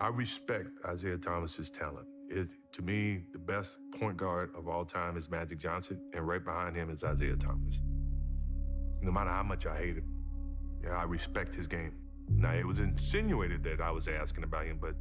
I respect Isiah Thomas's talent. To me, the best point guard of all time is Magic Johnson, and right behind him is Isiah Thomas. No matter how much I hate him, I respect his game. Now, it was insinuated that I was asking about him, but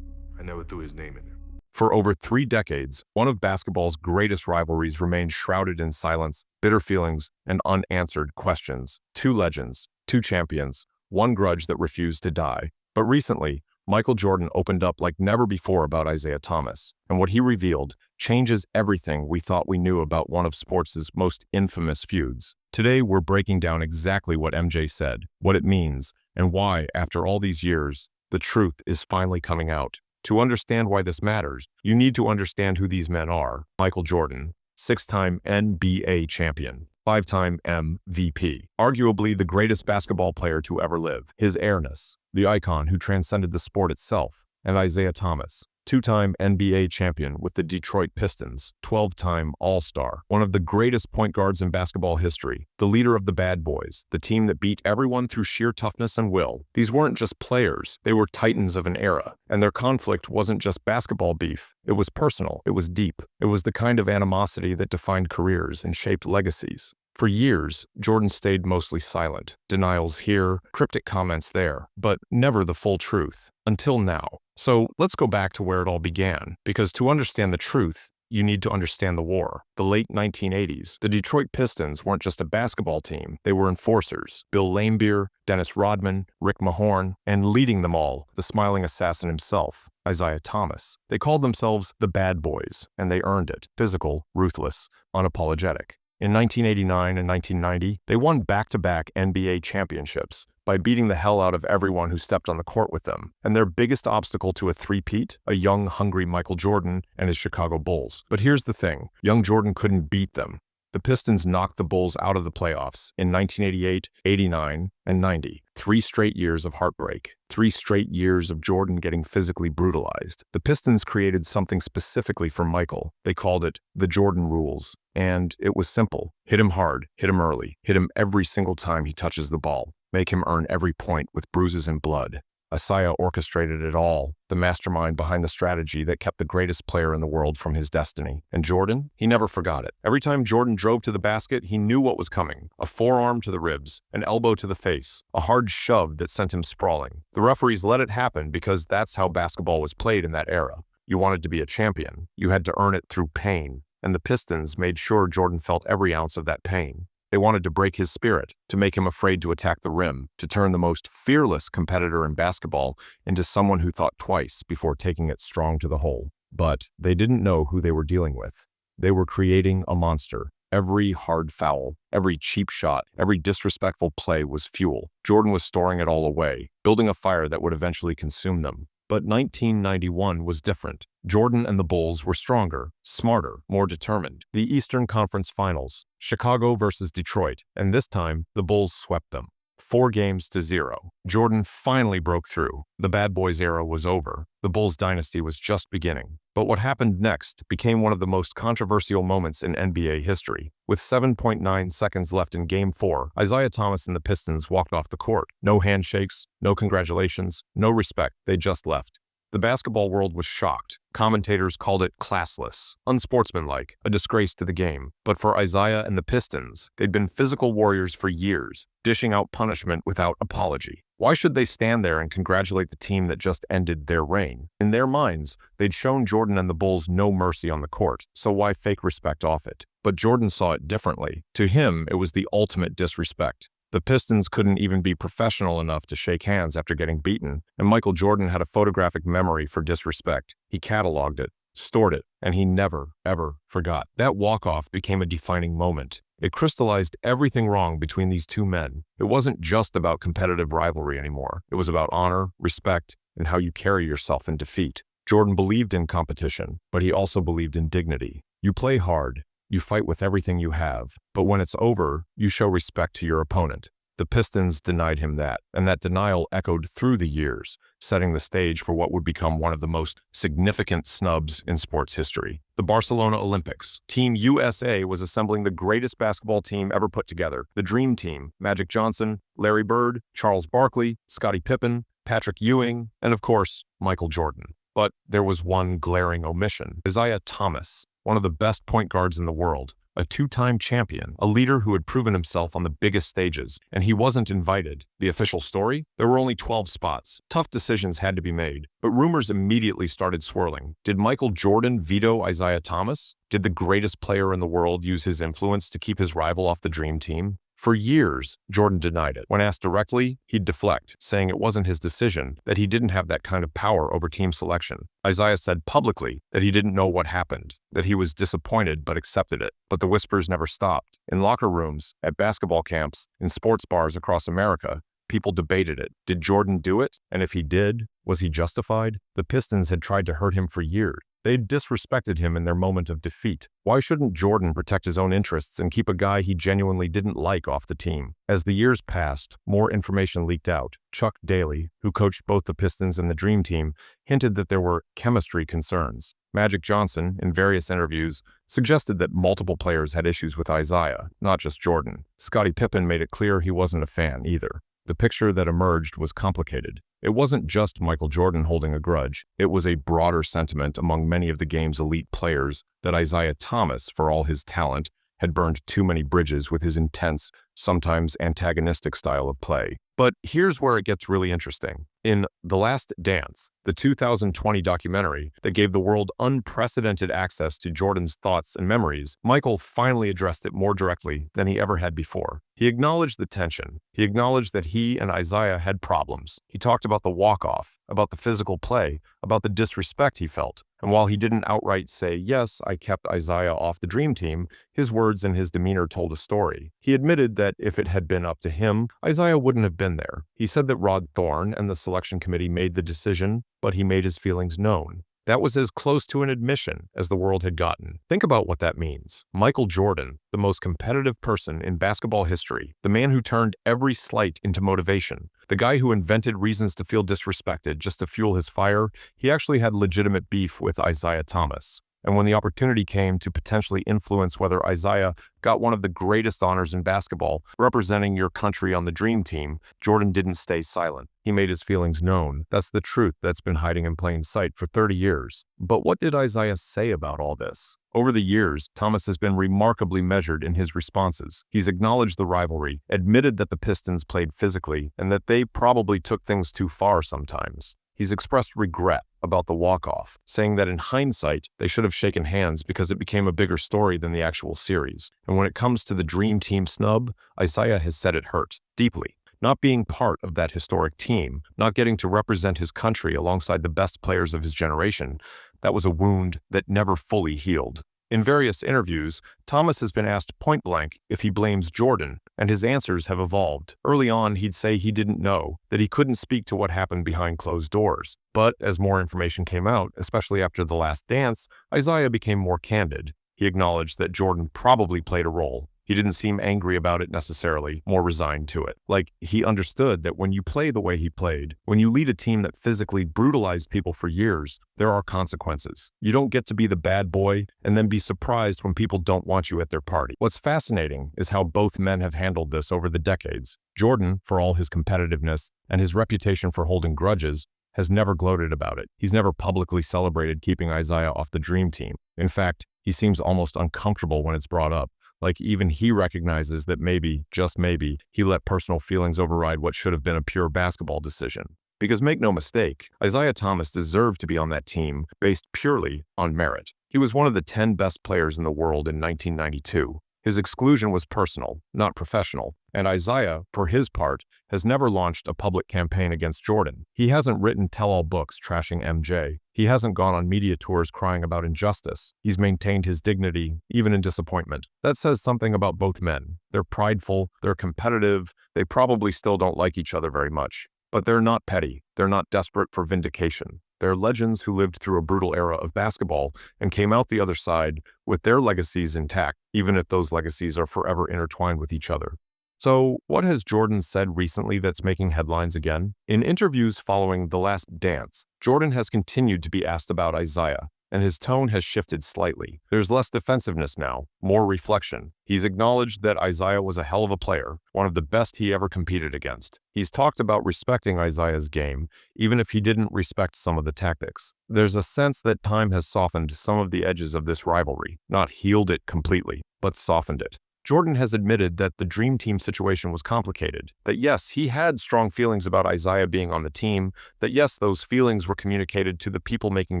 I never threw his name in there. For over 3 decades, one of basketball's greatest rivalries remained shrouded in silence, bitter feelings, and unanswered questions. Two legends, two champions, one grudge that refused to die. But recently, Michael Jordan opened up like never before about Isiah Thomas, and what he revealed changes everything we thought we knew about one of sports' most infamous feuds. Today, we're breaking down exactly what MJ said, what it means, and why, after all these years, the truth is finally coming out. To understand why this matters, you need to understand who these men are. Michael Jordan, 6-time NBA champion, 5-time MVP, arguably the greatest basketball player to ever live. His airness, the icon who transcended the sport itself. And Isiah Thomas, 2-time NBA champion with the Detroit Pistons, 12-time All-Star, one of the greatest point guards in basketball history, the leader of the Bad Boys, the team that beat everyone through sheer toughness and will. These weren't just players, they were titans of an era, and their conflict wasn't just basketball beef, it was personal, it was deep, it was the kind of animosity that defined careers and shaped legacies. For years, Jordan stayed mostly silent, denials here, cryptic comments there, but never the full truth, until now. So let's go back to where it all began, because to understand the truth, you need to understand the war. The late 1980s, the Detroit Pistons weren't just a basketball team, they were enforcers. Bill Laimbeer, Dennis Rodman, Rick Mahorn, and leading them all, the smiling assassin himself, Isiah Thomas. They called themselves the Bad Boys, and they earned it. Physical, ruthless, unapologetic. In 1989 and 1990, they won back-to-back NBA championships by beating the hell out of everyone who stepped on the court with them. And their biggest obstacle to a three-peat? A young, hungry Michael Jordan and his Chicago Bulls. But here's the thing, young Jordan couldn't beat them. The Pistons knocked the Bulls out of the playoffs in 1988, 89, and 90. 3 straight years of heartbreak. 3 straight years of Jordan getting physically brutalized. The Pistons created something specifically for Michael. They called it the Jordan rules. And it was simple. Hit him hard, hit him early, hit him every single time he touches the ball. Make him earn every point with bruises and blood. Isiah orchestrated it all, the mastermind behind the strategy that kept the greatest player in the world from his destiny. And Jordan? He never forgot it. Every time Jordan drove to the basket, he knew what was coming. A forearm to the ribs, an elbow to the face, a hard shove that sent him sprawling. The referees let it happen because that's how basketball was played in that era. You wanted to be a champion. You had to earn it through pain. And the Pistons made sure Jordan felt every ounce of that pain. They wanted to break his spirit, to make him afraid to attack the rim, to turn the most fearless competitor in basketball into someone who thought twice before taking it strong to the hole. But they didn't know who they were dealing with. They were creating a monster. Every hard foul, every cheap shot, every disrespectful play was fuel. Jordan was storing it all away, building a fire that would eventually consume them. But 1991 was different. Jordan and the Bulls were stronger, smarter, more determined. The Eastern Conference Finals, Chicago versus Detroit, and this time, the Bulls swept them. 4-0. Jordan finally broke through. The Bad Boys era was over. The Bulls dynasty was just beginning. But what happened next became one of the most controversial moments in NBA history. With 7.9 seconds left in Game 4, Isiah Thomas and the Pistons walked off the court. No handshakes, no congratulations, no respect. They just left. The basketball world was shocked. Commentators called it classless, unsportsmanlike, a disgrace to the game. But for Isiah and the Pistons, they'd been physical warriors for years, dishing out punishment without apology. Why should they stand there and congratulate the team that just ended their reign? In their minds, they'd shown Jordan and the Bulls no mercy on the court, so why fake respect off it? But Jordan saw it differently. To him, it was the ultimate disrespect. The Pistons couldn't even be professional enough to shake hands after getting beaten, and Michael Jordan had a photographic memory for disrespect. He cataloged it, stored it, and he never, ever forgot. That walk-off became a defining moment. It crystallized everything wrong between these two men. It wasn't just about competitive rivalry anymore. It was about honor, respect, and how you carry yourself in defeat. Jordan believed in competition, but he also believed in dignity. You play hard. You fight with everything you have, but when it's over, you show respect to your opponent. The Pistons denied him that, and that denial echoed through the years, setting the stage for what would become one of the most significant snubs in sports history. The Barcelona Olympics. Team USA was assembling the greatest basketball team ever put together, the Dream Team. Magic Johnson, Larry Bird, Charles Barkley, Scottie Pippen, Patrick Ewing, and of course, Michael Jordan. But there was one glaring omission. Isiah Thomas, one of the best point guards in the world, a two-time champion, a leader who had proven himself on the biggest stages, and he wasn't invited. The official story? There were only 12 spots. Tough decisions had to be made, but rumors immediately started swirling. Did Michael Jordan veto Isiah Thomas? Did the greatest player in the world use his influence to keep his rival off the dream team? For years, Jordan denied it. When asked directly, he'd deflect, saying it wasn't his decision, that he didn't have that kind of power over team selection. Isiah said publicly that he didn't know what happened, that he was disappointed but accepted it. But the whispers never stopped. In locker rooms, at basketball camps, in sports bars across America, people debated it. Did Jordan do it? And if he did, was he justified? The Pistons had tried to hurt him for years. They'd disrespected him in their moment of defeat. Why shouldn't Jordan protect his own interests and keep a guy he genuinely didn't like off the team? As the years passed, more information leaked out. Chuck Daly, who coached both the Pistons and the Dream Team, hinted that there were chemistry concerns. Magic Johnson, in various interviews, suggested that multiple players had issues with Isiah, not just Jordan. Scottie Pippen made it clear he wasn't a fan either. The picture that emerged was complicated. It wasn't just Michael Jordan holding a grudge. It was a broader sentiment among many of the game's elite players that Isiah Thomas, for all his talent, had burned too many bridges with his intense, sometimes antagonistic style of play. But here's where it gets really interesting. In The Last Dance, the 2020 documentary that gave the world unprecedented access to Jordan's thoughts and memories, Michael finally addressed it more directly than he ever had before. He acknowledged the tension. He acknowledged that he and Isiah had problems. He talked about the walk-off, about the physical play, about the disrespect he felt. And while he didn't outright say, yes, I kept Isiah off the dream team, his words and his demeanor told a story. He admitted that if it had been up to him, Isiah wouldn't have been there. He said that Rod Thorne and the selection committee made the decision, but he made his feelings known. That was as close to an admission as the world had gotten. Think about what that means. Michael Jordan, the most competitive person in basketball history, the man who turned every slight into motivation, the guy who invented reasons to feel disrespected just to fuel his fire, he actually had legitimate beef with Isiah Thomas. And when the opportunity came to potentially influence whether Isiah got one of the greatest honors in basketball, representing your country on the Dream Team, Jordan didn't stay silent. He made his feelings known. That's the truth that's been hiding in plain sight for 30 years. But what did Isiah say about all this? Over the years, Thomas has been remarkably measured in his responses. He's acknowledged the rivalry, admitted that the Pistons played physically, and that they probably took things too far sometimes. He's expressed regret about the walk-off, saying that in hindsight, they should have shaken hands because it became a bigger story than the actual series. And when it comes to the Dream Team snub, Isiah has said it hurt deeply. Not being part of that historic team, not getting to represent his country alongside the best players of his generation, that was a wound that never fully healed. In various interviews, Thomas has been asked point-blank if he blames Jordan, and his answers have evolved. Early on, he'd say he didn't know, that he couldn't speak to what happened behind closed doors. But as more information came out, especially after The Last Dance, Isiah became more candid. He acknowledged that Jordan probably played a role. He didn't seem angry about it necessarily, more resigned to it. Like, he understood that when you play the way he played, when you lead a team that physically brutalized people for years, there are consequences. You don't get to be the bad boy and then be surprised when people don't want you at their party. What's fascinating is how both men have handled this over the decades. Jordan, for all his competitiveness and his reputation for holding grudges, has never gloated about it. He's never publicly celebrated keeping Isiah off the Dream Team. In fact, he seems almost uncomfortable when it's brought up. Like even he recognizes that maybe, just maybe, he let personal feelings override what should have been a pure basketball decision. Because make no mistake, Isiah Thomas deserved to be on that team based purely on merit. He was one of the 10 best players in the world in 1992. His exclusion was personal, not professional, and Isiah, for his part, has never launched a public campaign against Jordan. He hasn't written tell-all books trashing MJ. He hasn't gone on media tours crying about injustice. He's maintained his dignity, even in disappointment. That says something about both men. They're prideful, they're competitive, they probably still don't like each other very much. But they're not petty. They're not desperate for vindication. They're legends who lived through a brutal era of basketball and came out the other side with their legacies intact, even if those legacies are forever intertwined with each other. So, what has Jordan said recently that's making headlines again? In interviews following The Last Dance, Jordan has continued to be asked about Isiah. and his tone has shifted slightly. There's less defensiveness now, more reflection. He's acknowledged that Isiah was a hell of a player, one of the best he ever competed against. He's talked about respecting Isiah's game, even if he didn't respect some of the tactics. There's a sense that time has softened some of the edges of this rivalry, not healed it completely, but softened it. Jordan has admitted that the Dream Team situation was complicated, that yes, he had strong feelings about Isiah being on the team, that yes, those feelings were communicated to the people making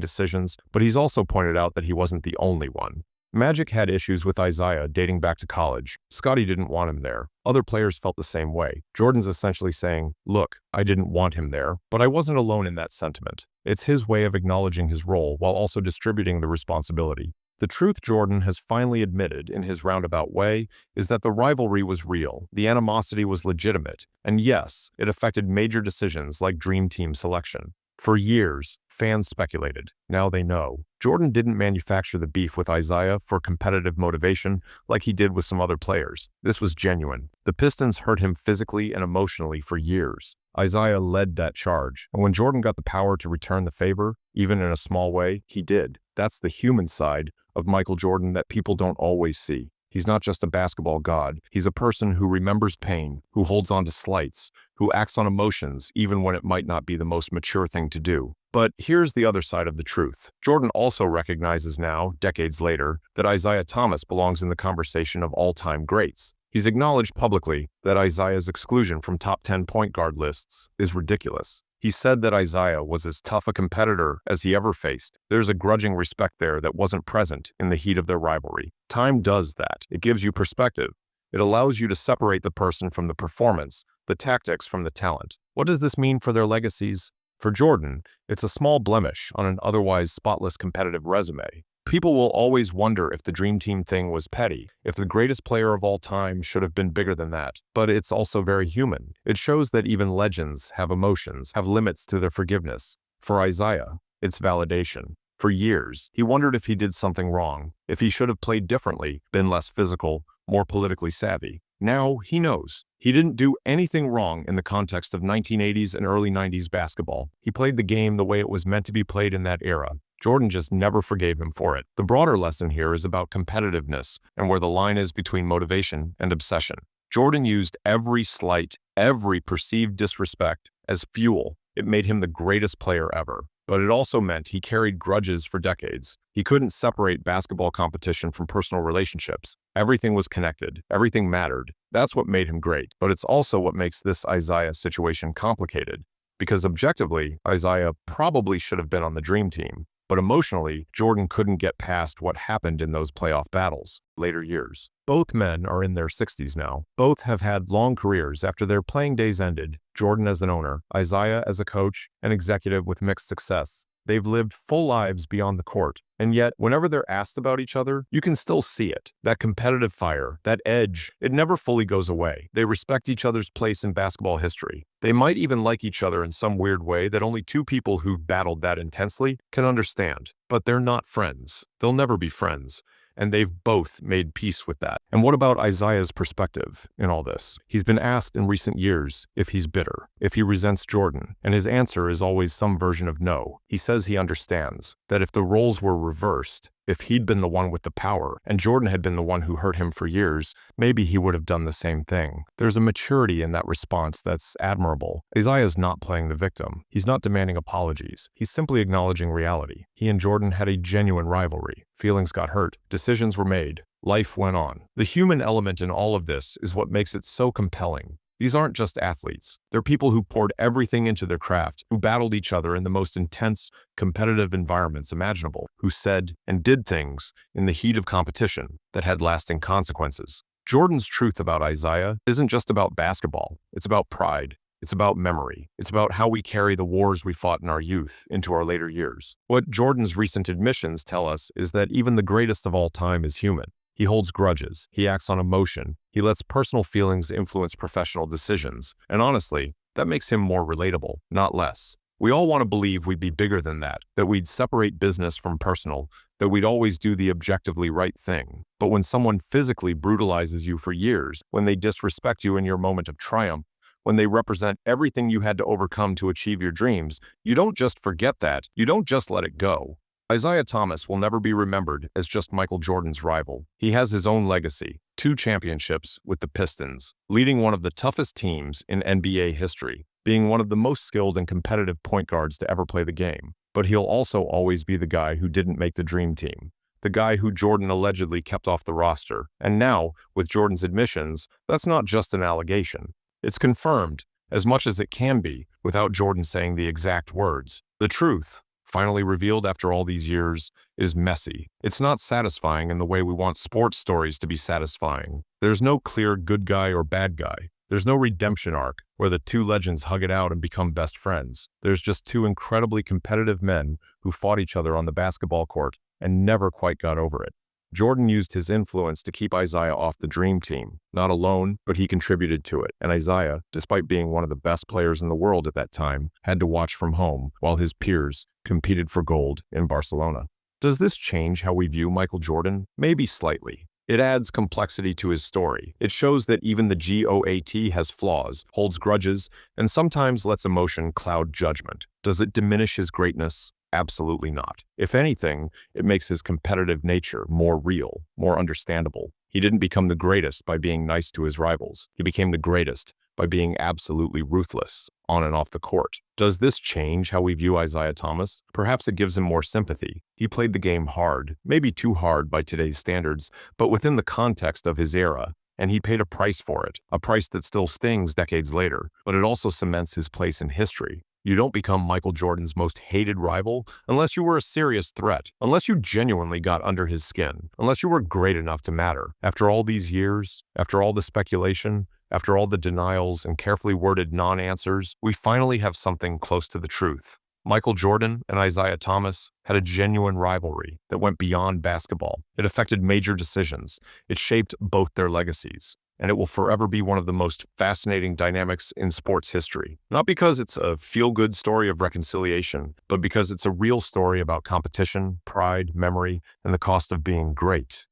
decisions, but he's also pointed out that he wasn't the only one. Magic had issues with Isiah dating back to college. Scottie didn't want him there. Other players felt the same way. Jordan's essentially saying, look, I didn't want him there, but I wasn't alone in that sentiment. It's his way of acknowledging his role while also distributing the responsibility. The truth Jordan has finally admitted in his roundabout way is that the rivalry was real, the animosity was legitimate, and yes, it affected major decisions like Dream Team selection. For years, fans speculated. Now they know. Jordan didn't manufacture the beef with Isiah for competitive motivation like he did with some other players. This was genuine. The Pistons hurt him physically and emotionally for years. Isiah led that charge, and when Jordan got the power to return the favor, even in a small way, he did. That's the human side of Michael Jordan that people don't always see. He's not just a basketball god. He's a person who remembers pain, who holds on to slights, who acts on emotions even when it might not be the most mature thing to do. But here's the other side of the truth. Jordan also recognizes now, decades later, that Isiah Thomas belongs in the conversation of all-time greats. He's acknowledged publicly that Isiah's exclusion from top 10 point guard lists is ridiculous. He said that Isiah was as tough a competitor as he ever faced. There's a grudging respect there that wasn't present in the heat of their rivalry. Time does that. It gives you perspective. It allows you to separate the person from the performance, the tactics from the talent. What does this mean for their legacies? For Jordan, it's a small blemish on an otherwise spotless competitive resume. People will always wonder if the Dream Team thing was petty, if the greatest player of all time should have been bigger than that. But it's also very human. It shows that even legends have emotions, have limits to their forgiveness. For Isiah, it's validation. For years, he wondered if he did something wrong, if he should have played differently, been less physical, more politically savvy. Now he knows. He didn't do anything wrong in the context of 1980s and early 90s basketball. He played the game the way it was meant to be played in that era. Jordan just never forgave him for it. The broader lesson here is about competitiveness and where the line is between motivation and obsession. Jordan used every slight, every perceived disrespect as fuel. It made him the greatest player ever. But it also meant he carried grudges for decades. He couldn't separate basketball competition from personal relationships. Everything was connected. Everything mattered. That's what made him great. But it's also what makes this Isiah situation complicated. Because objectively, Isiah probably should have been on the Dream Team. But emotionally, Jordan couldn't get past what happened in those playoff battles. Later years. Both men are in their 60s now. Both have had long careers after their playing days ended. Jordan as an owner, Isiah as a coach, an executive with mixed success. They've lived full lives beyond the court. And yet, whenever they're asked about each other, you can still see it. That competitive fire, that edge, it never fully goes away. They respect each other's place in basketball history. They might even like each other in some weird way that only two people who've battled that intensely can understand. But they're not friends. They'll never be friends. And they've both made peace with that. And what about Isiah's perspective in all this? He's been asked in recent years if he's bitter, if he resents Jordan, and his answer is always some version of no. He says he understands that if the roles were reversed, if he'd been the one with the power and Jordan had been the one who hurt him for years, maybe he would have done the same thing. There's a maturity in that response that's admirable. Isiah's not playing the victim. He's not demanding apologies. He's simply acknowledging reality. He and Jordan had a genuine rivalry. Feelings got hurt. Decisions were made. Life went on. The human element in all of this is what makes it so compelling. These aren't just athletes. They're people who poured everything into their craft, who battled each other in the most intense, competitive environments imaginable, who said and did things in the heat of competition that had lasting consequences. Jordan's truth about Isiah isn't just about basketball. It's about pride. It's about memory. It's about how we carry the wars we fought in our youth into our later years. What Jordan's recent admissions tell us is that even the greatest of all time is human. He holds grudges. He acts on emotion. He lets personal feelings influence professional decisions. And honestly, that makes him more relatable, not less. We all want to believe we'd be bigger than that we'd separate business from personal, that we'd always do the objectively right thing. But when someone physically brutalizes you for years, when they disrespect you in your moment of triumph, when they represent everything you had to overcome to achieve your dreams, you don't just forget that. You don't just let it go. Isiah Thomas will never be remembered as just Michael Jordan's rival. He has his own legacy, 2 championships with the Pistons, leading one of the toughest teams in NBA history, being one of the most skilled and competitive point guards to ever play the game. But he'll also always be the guy who didn't make the dream team, the guy who Jordan allegedly kept off the roster. And now, with Jordan's admissions, that's not just an allegation. It's confirmed, as much as it can be, without Jordan saying the exact words. The truth, finally revealed after all these years, is messy. It's not satisfying in the way we want sports stories to be satisfying. There's no clear good guy or bad guy. There's no redemption arc where the 2 legends hug it out and become best friends. There's just 2 incredibly competitive men who fought each other on the basketball court and never quite got over it. Jordan used his influence to keep Isiah off the dream team. Not alone, but he contributed to it. And Isiah, despite being one of the best players in the world at that time, had to watch from home while his peers competed for gold in Barcelona. Does this change how we view Michael Jordan? Maybe slightly. It adds complexity to his story. It shows that even the GOAT has flaws, holds grudges, and sometimes lets emotion cloud judgment. Does it diminish his greatness? Absolutely not. If anything, it makes his competitive nature more real, more understandable. He didn't become the greatest by being nice to his rivals. He became the greatest by being absolutely ruthless on and off the court. Does this change how we view Isiah Thomas? Perhaps it gives him more sympathy. He played the game hard, maybe too hard by today's standards, but within the context of his era, and he paid a price for it, a price that still stings decades later, but it also cements his place in history. You don't become Michael Jordan's most hated rival unless you were a serious threat, unless you genuinely got under his skin, unless you were great enough to matter. After all these years, after all the speculation, after all the denials and carefully worded non-answers, we finally have something close to the truth. Michael Jordan and Isiah Thomas had a genuine rivalry that went beyond basketball. It affected major decisions. It shaped both their legacies. And it will forever be one of the most fascinating dynamics in sports history. Not because it's a feel-good story of reconciliation, but because it's a real story about competition, pride, memory, and the cost of being great.